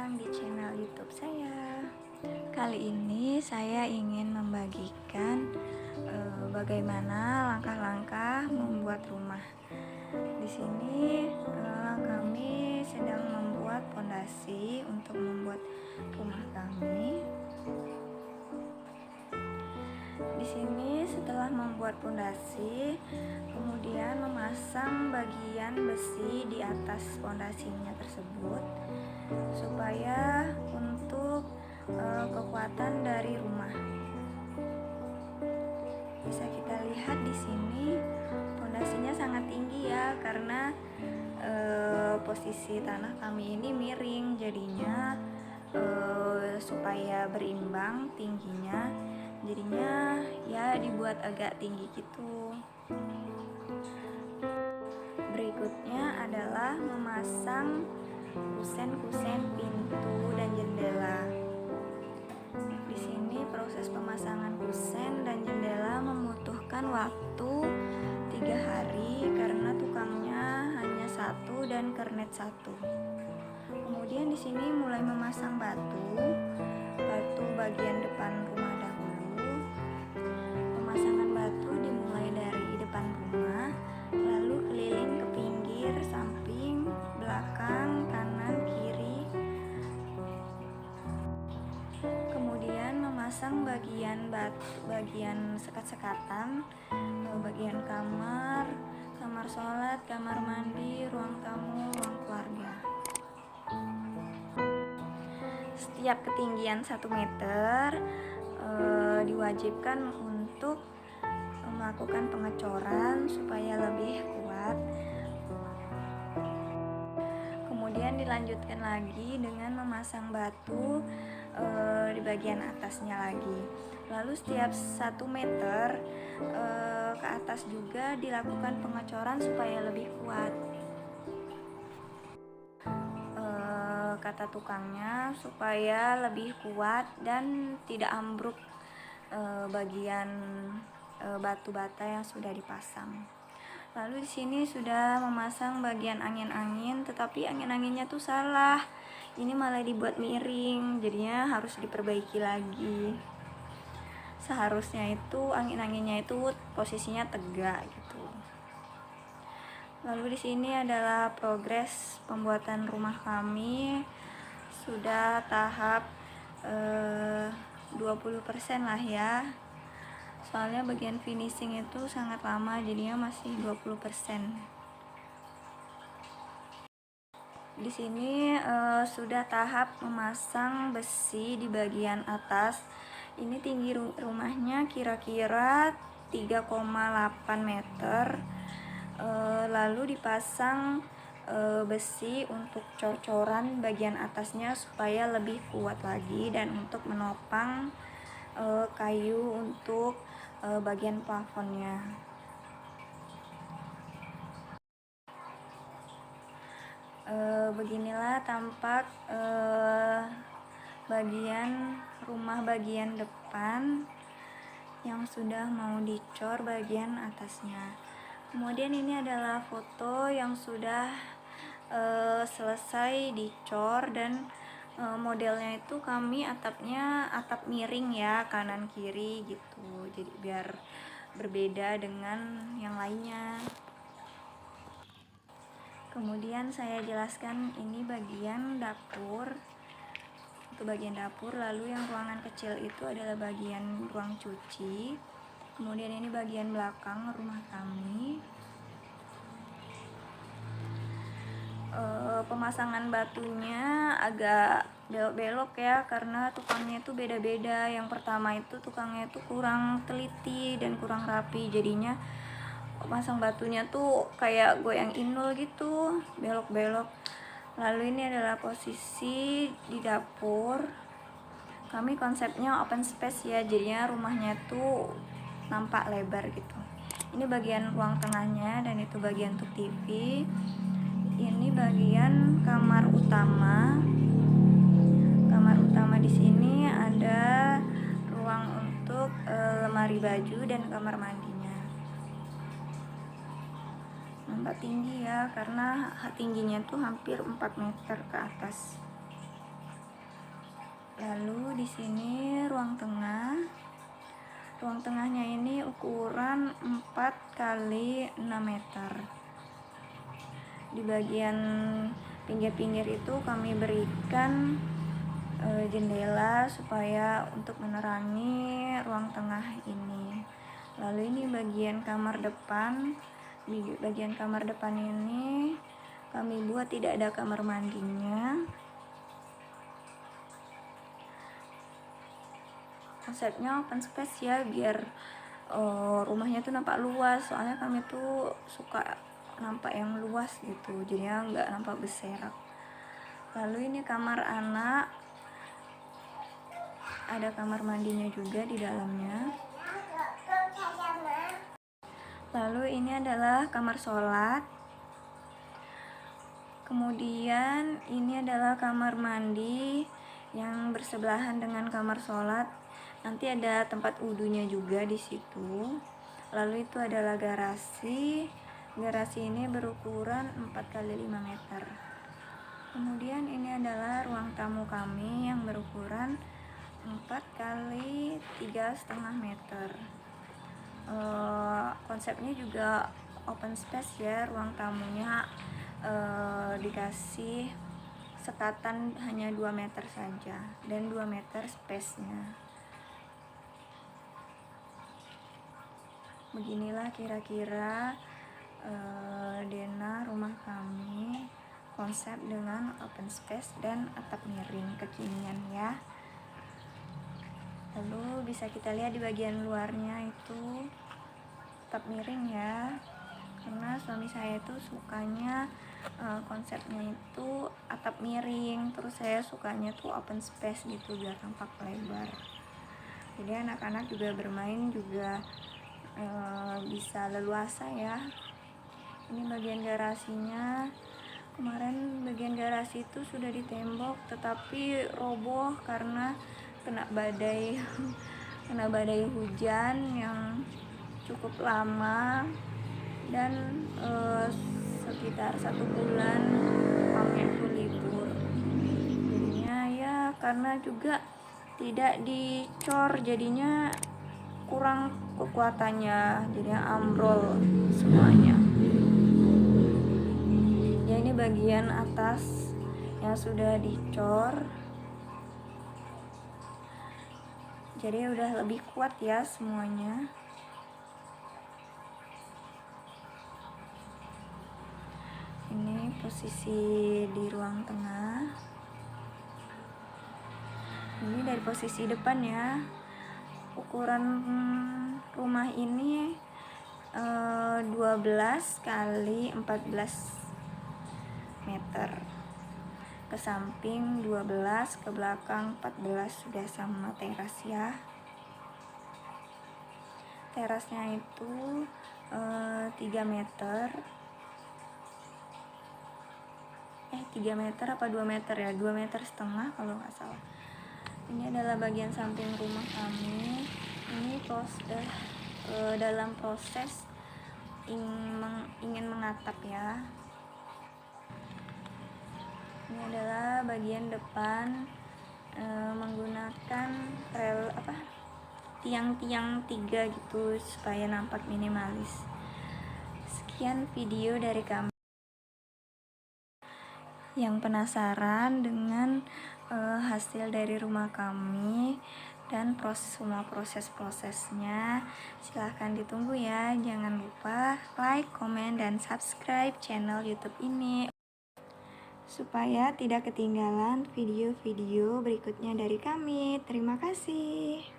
datang di channel YouTube saya. Kali ini saya ingin membagikan bagaimana langkah-langkah membuat rumah. Di sini kami sedang membuat fondasi untuk membuat rumah kami. Di sini setelah membuat fondasi, kemudian memasang bagian besi di atas fondasinya tersebut supaya untuk kekuatan dari rumah. Bisa kita lihat di sini fondasinya sangat tinggi ya, karena posisi tanah kami ini miring, jadinya supaya berimbang tingginya, jadinya ya dibuat agak tinggi gitu. Berikutnya adalah memasang kusen-kusen pintu dan jendela. Di sini proses pemasangan kusen dan jendela membutuhkan waktu 3 hari karena tukangnya hanya 1 dan kernet 1. Kemudian di sini mulai memasang batu bagian depan rumah dahulu. Pemasangan batu dimulai dari depan rumah, lalu keliling ke pinggir, samping, belakang, kanan, kiri. Kemudian memasang bagian sekat-sekatan, bagian kamar sholat, kamar mandi, ruang tamu, ruang keluarga. Setiap ketinggian 1 meter diwajibkan untuk melakukan pengecoran supaya lebih kuat. Kemudian dilanjutkan lagi dengan memasang batu di bagian atasnya lagi. Lalu setiap 1 meter ke atas juga dilakukan pengecoran supaya lebih kuat. Kata tukangnya supaya lebih kuat dan tidak ambruk bagian batu bata yang sudah dipasang. Lalu di sini sudah memasang bagian angin-angin, tetapi angin-anginnya tuh salah. Ini malah dibuat miring, jadinya harus diperbaiki lagi. Seharusnya itu angin-anginnya itu posisinya tegak gitu. Lalu di sini adalah progres pembuatan rumah kami, sudah tahap 20% lah ya. Soalnya bagian finishing itu sangat lama, jadinya masih 20%. Di sini sudah tahap memasang besi di bagian atas. Ini tinggi rumahnya kira-kira 3,8 meter. Lalu dipasang besi untuk cor-coran bagian atasnya supaya lebih kuat lagi, dan untuk menopang kayu untuk bagian plafonnya. Beginilah tampak bagian rumah bagian depan yang sudah mau dicor bagian atasnya. Kemudian ini adalah foto yang sudah selesai dicor, dan modelnya itu kami atapnya atap miring ya, kanan kiri gitu, jadi biar berbeda dengan yang lainnya. Kemudian saya jelaskan ini bagian dapur, itu bagian dapur. Lalu yang ruangan kecil itu adalah bagian ruang cuci. Kemudian ini bagian belakang rumah kami. Pemasangan batunya agak belok-belok ya, karena tukangnya itu beda-beda. Yang pertama itu tukangnya itu kurang teliti dan kurang rapi, jadinya pasang batunya tuh kayak goyang inul gitu, belok-belok. Lalu ini adalah posisi di dapur. Kami konsepnya open space ya, jadinya rumahnya tuh nampak lebar gitu. Ini bagian ruang tengahnya, dan itu bagian untuk TV. Ini bagian kamar utama. Kamar utama di sini ada ruang untuk lemari baju dan kamar mandinya. Nampak tinggi ya, karena tingginya tuh hampir 4 meter ke atas. di sini ruang tengah. Ruang tengahnya ini ukuran 4 kali 6 meter. Di bagian pinggir-pinggir itu kami berikan jendela supaya untuk menerangi ruang tengah ini. Lalu ini bagian kamar depan. Di bagian kamar depan ini kami buat tidak ada kamar mandinya. Konsepnya open space ya, biar rumahnya tuh nampak luas, soalnya kami tuh suka nampak yang luas gitu, jadinya nggak nampak berserak. Lalu ini kamar anak, ada kamar mandinya juga di dalamnya. Lalu ini adalah kamar sholat. Kemudian ini adalah kamar mandi yang bersebelahan dengan kamar sholat. Nanti ada tempat wudhunya juga di situ. Lalu itu adalah garasi. Garasi ini berukuran 4 kali 5 meter. Kemudian ini adalah ruang tamu kami yang berukuran 4 kali 3,5 meter. Konsepnya juga open space ya, ruang tamunya dikasih sekatan hanya 2 meter saja dan 2 meter space-nya. Beginilah kira-kira denah rumah kami, konsep dengan open space dan atap miring kekinian ya. Lalu bisa kita lihat di bagian luarnya itu atap miring ya, karena suami saya itu sukanya konsepnya itu atap miring, terus saya sukanya tuh open space gitu biar tampak lebar. Jadi anak-anak juga bermain juga bisa leluasa ya. Ini bagian garasinya. Kemarin bagian garasi itu sudah ditembok tetapi roboh karena kena badai kena badai hujan yang cukup lama, dan sekitar 1 bulan kami itu libur. Jadinya ya karena juga tidak dicor, jadinya kurang kekuatannya, jadinya ambrol semuanya. Ya ini bagian atas yang sudah dicor, jadi udah lebih kuat ya semuanya. Ini posisi di ruang tengah. Ini dari posisi depan ya. Ukuran rumah ini 12 kali 14 meter. Ke samping 12, ke belakang 14, sudah sama teras ya. Terasnya itu 3 meter. 3 meter apa 2 meter ya? 2,5 meter kalau nggak salah. Ini adalah bagian samping rumah kami. Ini dalam proses ingin mengatap ya. Ini adalah bagian depan menggunakan tiang-tiang 3 gitu supaya nampak minimalis. Sekian video dari kami. Yang penasaran dengan hasil dari rumah kami dan semua proses-prosesnya, silahkan ditunggu ya. Jangan lupa like, komen, dan subscribe channel YouTube ini supaya tidak ketinggalan video-video berikutnya dari kami. Terima kasih.